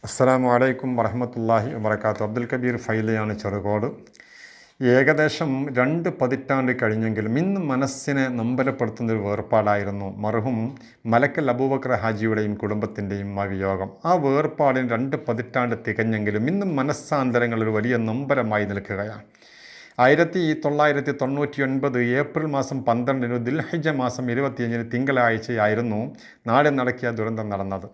അസ്സലാമു അലൈക്കും വറഹ്മത്തുള്ളാഹി വബറകാതുഹു. അബ്ദുൽ കബീർ ഫൈലയാണ് ചെറുകോട്. ഏകദേശം 2 പതിറ്റാണ്ട് കഴിഞ്ഞെങ്കിലും ഇന്ന് മനസ്സിനെ നൊമ്പരപ്പെടുത്തുന്നൊരു വേർപാടായിരുന്നു മർഹൂം മലക്കൽ അബൂബക്കർ ഹാജിയുടെയും കുടുംബത്തിൻ്റെയും വിയോഗം. ആ വേർപാടിന് 2 പതിറ്റാണ്ട് തികഞ്ഞെങ്കിലും ഇന്നും മനസ്സാന്തരങ്ങൾ ഒരു വലിയ നൊമ്പരമായി നിൽക്കുകയാണ്. 1999 ഏപ്രിൽ മാസം 12 ദുൽഹിജ്ജ മാസം 25 തിങ്കളാഴ്ചയായിരുന്നു നാട് നടക്കിയ ദുരന്തം നടന്നത്.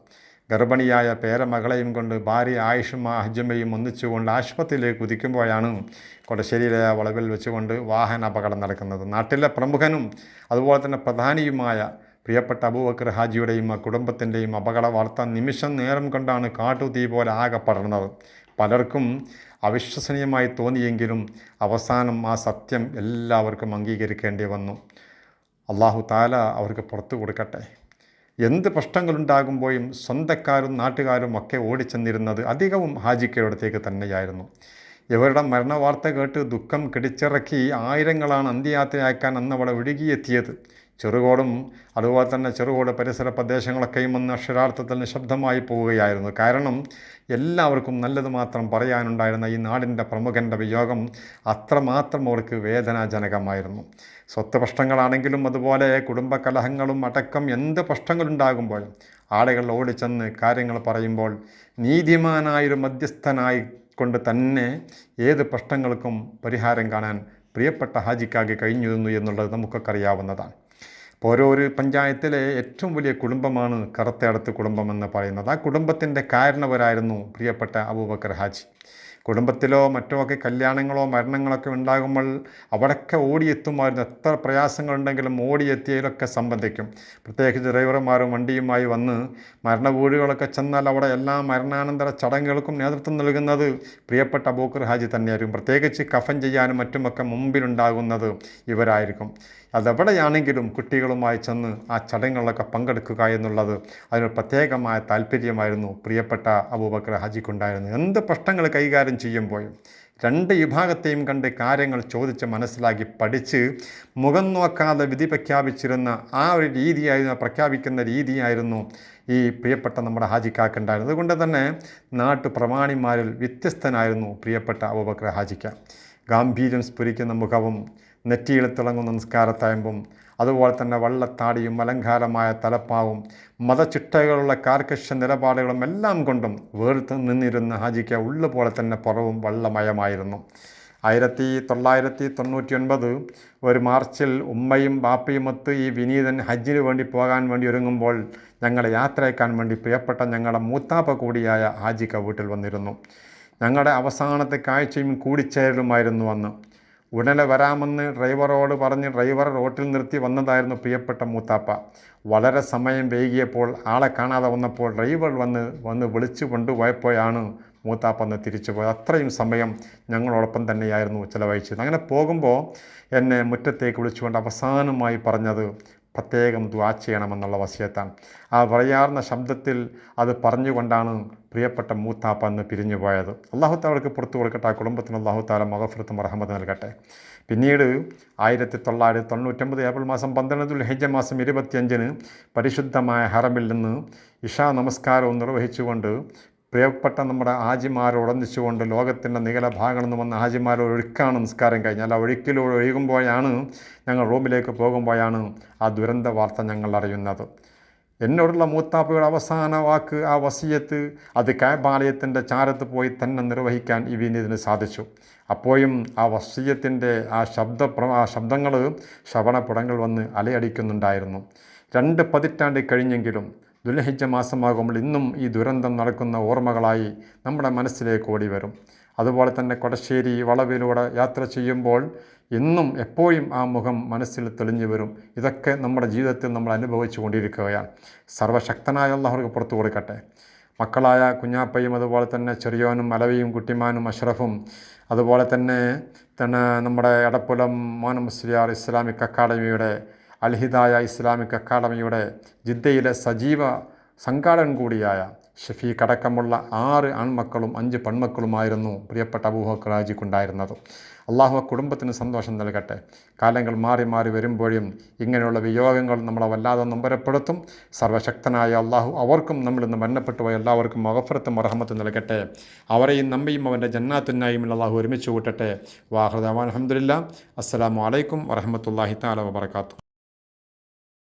ഗർഭിണിയായ പേരമകളെയും കൊണ്ട് ഭാര്യ ആയിഷുമ ഹജ്ജമ്മയും ഒന്നിച്ചുകൊണ്ട് ആശുപത്രിയിലേക്ക് കുതിക്കുമ്പോഴാണ് കൊടശ്ശേരിയിലെ വളവിൽ വെച്ചുകൊണ്ട് വാഹന അപകടം നടക്കുന്നത്. നാട്ടിലെ പ്രമുഖനും അതുപോലെ തന്നെ പ്രധാനിയുമായ പ്രിയപ്പെട്ട അബൂബക്കർ ഹാജിയുടെയും കുടുംബത്തിൻ്റെയും അപകട വാർത്ത നിമിഷം നേരം കൊണ്ടാണ് കാട്ടുതീ പോലെ ആകെ പടർന്നത്. പലർക്കും അവിശ്വസനീയമായി തോന്നിയെങ്കിലും അവസാനം ആ സത്യം എല്ലാവർക്കും അംഗീകരിക്കേണ്ടി വന്നു. അള്ളാഹു താല അവർക്ക് പുറത്തു കൊടുക്കട്ടെ. എന്ത് പ്രശ്നങ്ങളുണ്ടാകുമ്പോഴും സ്വന്തക്കാരും നാട്ടുകാരും ഒക്കെ ഓടിച്ചെന്നിരുന്നത് അധികവും ഹാജിക്കടുത്തേക്ക് തന്നെയായിരുന്നു. ഇവരുടെ മരണവാർത്ത കേട്ട് ദുഃഖം കിടിച്ചിറക്കി ആയിരങ്ങളാണ് അന്ത്യയാത്രയാക്കാൻ അന്നവിടെ ഒഴുകിയെത്തിയത്. ചെറുകോടും അതുപോലെ തന്നെ ചെറുകോട് പരിസര പ്രദേശങ്ങളൊക്കെയും അന്ന് അക്ഷരാർത്ഥത്തിൽ നിശബ്ദമായി പോവുകയായിരുന്നു. കാരണം എല്ലാവർക്കും നല്ലത് മാത്രം പറയാനുണ്ടായിരുന്ന ഈ നാടിൻ്റെ പ്രമുഖൻ്റെ വിയോഗം അത്രമാത്രം അവർക്ക് വേദനാജനകമായിരുന്നു. സ്വത്ത് പ്രശ്നങ്ങളാണെങ്കിലും അതുപോലെ കുടുംബ കലഹങ്ങളും അടക്കം എന്ത് പ്രശ്നങ്ങളുണ്ടാകുമ്പോഴും ആളുകൾ ഓടിച്ചെന്ന് കാര്യങ്ങൾ പറയുമ്പോൾ നീതിമാനായൊരു മധ്യസ്ഥനായി കൊണ്ട് തന്നെ ഏത് പ്രശ്നങ്ങൾക്കും പരിഹാരം കാണാൻ പ്രിയപ്പെട്ട ഹാജിക്കാകെ കഴിഞ്ഞിരുന്നു എന്നുള്ളത് നമുക്കൊക്കെ അറിയാവുന്നതാണ്. ഇപ്പോൾ ഓരോരു പഞ്ചായത്തിലെ ഏറ്റവും വലിയ കുടുംബമാണ് കറുത്തടത്ത് കുടുംബം എന്ന് പറയുന്നത്. ആ കുടുംബത്തിൻ്റെ കാരണവരായിരുന്നു പ്രിയപ്പെട്ട അബൂബക്കർ ഹാജി. കുടുംബത്തിലോ മറ്റോ ഒക്കെ കല്യാണങ്ങളോ മരണങ്ങളൊക്കെ ഉണ്ടാകുമ്പോൾ അവിടെയൊക്കെ ഓടിയെത്തുമായിരുന്നു. എത്ര പ്രയാസങ്ങളുണ്ടെങ്കിലും ഓടിയെത്തിയതിലൊക്കെ സംബന്ധിക്കും. പ്രത്യേകിച്ച് ഡ്രൈവർമാരും വണ്ടിയുമായി വന്ന് മരണ വീടുകളൊക്കെ ചെന്നാൽ അവിടെ എല്ലാ മരണാനന്തര ചടങ്ങുകൾക്കും നേതൃത്വം നൽകുന്നത് പ്രിയപ്പെട്ട അബൂബക്കർ ഹാജി തന്നെയായിരിക്കും. പ്രത്യേകിച്ച് കഫൻ ചെയ്യാനും മറ്റുമൊക്കെ മുമ്പിലുണ്ടാകുന്നത് ഇവരായിരിക്കും. അതെവിടെയാണെങ്കിലും കുട്ടികളുമായി ചെന്ന് ആ ചടങ്ങുകളൊക്കെ പങ്കെടുക്കുക എന്നുള്ളത് അതിനൊരു പ്രത്യേകമായ താല്പര്യമായിരുന്നു പ്രിയപ്പെട്ട അബൂബക്കർ ഹാജിക്കുണ്ടായിരുന്നു. എന്ത് പ്രശ്നങ്ങൾ കൈകാര്യം ചെയ്യുമ്പോഴും രണ്ട് വിഭാഗത്തെയും കണ്ട് കാര്യങ്ങൾ ചോദിച്ച് മനസ്സിലാക്കി പഠിച്ച് മുഖം നോക്കാതെ വിധി പ്രഖ്യാപിച്ചിരുന്ന ആ ഒരു രീതിയായിരുന്നു, പ്രഖ്യാപിക്കുന്ന രീതിയായിരുന്നു ഈ പ്രിയപ്പെട്ട നമ്മുടെ ഹാജിക്കാക്കുണ്ടായിരുന്നത്. അതുകൊണ്ട് തന്നെ നാട്ടു പ്രമാണിമാരിൽ വ്യത്യസ്തനായിരുന്നു പ്രിയപ്പെട്ട അബൂബക്കർ ഹാജിക്ക. ഗാംഭീര്യം സ്ഫുരിക്കുന്ന മുഖവും നെറ്റിയിൽ തിളങ്ങുന്ന നമസ്കാരത്തയമ്പും അതുപോലെ തന്നെ വള്ളത്താടിയും അലങ്കാരമായ തലപ്പാവും മതചിട്ടകളുള്ള കാർക്കശ നിലപാടുകളും എല്ലാം കൊണ്ടും വേർത്ത് നിന്നിരുന്ന ഹാജിക്ക ഉള്ളുപോലെ തന്നെ പുറവും വെള്ളമയമായിരുന്നു. 1999 ഒരു മാർച്ചിൽ ഉമ്മയും ബാപ്പയുമൊത്ത് ഈ വിനീതൻ ഹജ്ജിന് വേണ്ടി പോകാൻ വേണ്ടി ഒരുങ്ങുമ്പോൾ ഞങ്ങളെ യാത്രയാക്കാൻ വേണ്ടി പ്രിയപ്പെട്ട ഞങ്ങളുടെ മൂത്താപ്പ കൂടിയായ ഹാജിക്ക വീട്ടിൽ വന്നിരുന്നു. ഞങ്ങളുടെ അവസാനത്തെ കാഴ്ചയും കൂടിച്ചേരലുമായിരുന്നു അന്ന്. ഉടനെ വരാമെന്ന് ഡ്രൈവറോട് പറഞ്ഞ് ഡ്രൈവർ റോട്ടിൽ നിർത്തി വന്നതായിരുന്നു പ്രിയപ്പെട്ട മൂത്താപ്പ. വളരെ സമയം വൈകിയപ്പോൾ ആളെ കാണാതെ വന്നപ്പോൾ ഡ്രൈവർ വന്ന് വിളിച്ചു കൊണ്ടുപോയപ്പോഴാണ് മൂത്താപ്പ അന്ന് തിരിച്ചു പോയത്. അത്രയും സമയം ഞങ്ങളോടൊപ്പം തന്നെയായിരുന്നു ചിലവഴിച്ചത്. അങ്ങനെ പോകുമ്പോൾ എന്നെ മുറ്റത്തേക്ക് വിളിച്ചുകൊണ്ട് അവസാനമായി പറഞ്ഞത് പ്രത്യേകം ദുആ ചെയ്യണമെന്നുള്ള വസിയത്താണ്. ആ പറയാർന്ന ശബ്ദത്തിൽ അത് പറഞ്ഞുകൊണ്ടാണ് പ്രിയപ്പെട്ട മൂത്താപ്പ അന്ന് പിരിഞ്ഞു പോയത്. അല്ലാഹു തആല അവർക്ക് പുറത്തു കൊടുക്കട്ടെ. ആ കുടുംബത്തിന് അല്ലാഹു തആല മഗ്ഫിറത്തും റഹ്മത്തും നൽകട്ടെ. പിന്നീട് 1999 ഏപ്രിൽ മാസം 12 ദുൽഹിജ്ജ മാസം 25 പരിശുദ്ധമായ ഹറമിൽ നിന്ന് ഇശാ നമസ്കാരവും നിർവഹിച്ചുകൊണ്ട് പ്രിയപ്പെട്ട നമ്മുടെ ഹാജിമാരോടൊന്നിച്ചുകൊണ്ട് ലോകത്തിൻ്റെ നികല ഭാഗങ്ങളിൽ നിന്ന് വന്ന ഹാജിമാരോട് ഒഴുക്കാണ് നമസ്കാരം കഴിഞ്ഞാൽ ആ ഒഴുക്കിലൂടെ ഒഴുകുമ്പോഴാണ് ഞങ്ങൾ റൂമിലേക്ക് പോകുമ്പോഴാണ് ആ ദുരന്ത വാർത്ത ഞങ്ങൾ അറിയുന്നത്. എന്നോടുള്ള മൂത്താപ്പയുടെ അവസാന വാക്ക്, ആ വസിയത്ത്, അത് കഅബാലയത്തിൻ്റെ ചാരത്ത് പോയി തന്നെ നിർവഹിക്കാൻ ഈ വിനീതിന് സാധിച്ചു. അപ്പോഴും ആ വസിയത്തിൻ്റെ ആ ശബ്ദങ്ങൾ ശ്രവണപുടങ്ങൾ വന്ന് അലയടിക്കുന്നുണ്ടായിരുന്നു. 2 പതിറ്റാണ്ട് കഴിഞ്ഞെങ്കിലും ദുൽഹിജ്ജ മാസമാകുമ്പോൾ ഇന്നും ഈ ദുരന്തം നടക്കുന്ന ഓർമ്മകളായി നമ്മുടെ മനസ്സിലേക്ക് ഓടി വരും. അതുപോലെ തന്നെ കൊടശ്ശേരി വളവിലൂടെ യാത്ര ചെയ്യുമ്പോൾ ഇന്നും എപ്പോഴും ആ മുഖം മനസ്സിൽ തെളിഞ്ഞു വരും. ഇതൊക്കെ നമ്മുടെ ജീവിതത്തിൽ നമ്മൾ അനുഭവിച്ചു കൊണ്ടിരിക്കുകയാണ്. സർവശക്തനായ അല്ലാഹു പുറത്തു കൊടുക്കട്ടെ. മക്കളായ കുഞ്ഞാപ്പയും അതുപോലെ തന്നെ ചെറിയോനും അലവിയും കുട്ടിമാനും അഷ്റഫും അതുപോലെ തന്നെ നമ്മുടെ എടപ്പുലം മോന മുസ്ലിയാർ ഇസ്ലാമിക് അക്കാഡമിയുടെ അൽഹിദായ ഇസ്ലാമിക് അക്കാഡമിയുടെ ജിദ്ദയിലെ സജീവ സംഘാടകൻ കൂടിയായ ഷഫീഖ് അടക്കമുള്ള 6 ആൺമക്കളും 5 പെൺമക്കളുമായിരുന്നു പ്രിയപ്പെട്ട അബൂബക്കർ ഹാജിക്കുണ്ടായിരുന്നത്. അള്ളാഹു ആ കുടുംബത്തിന് സന്തോഷം നൽകട്ടെ. കാലങ്ങൾ മാറി മാറി വരുമ്പോഴും ഇങ്ങനെയുള്ള വിയോഗങ്ങൾ നമ്മളെ വല്ലാതെ നൊമ്പരപ്പെടുത്തും. സർവശക്തനായ അള്ളാഹു അവർക്കും നമ്മളിന്ന് മരണപ്പെട്ടു പോയ എല്ലാവർക്കും മഗ്ഫിറത്തും റഹ്മത്തും നൽകട്ടെ. അവരെയും നമ്മയും അവൻ്റെ ജന്നാത്തുൻ നഈമിൽ അള്ളാഹു ഒരുമിച്ച് കൂട്ടട്ടെ. വാഹിറു ദഅ്വാനാ അൽഹംദുലില്ലാഹ്. അസ്സലാമു അലൈക്കും വറഹ്മത്തുള്ളാഹി തആല വബറകാതുഹു.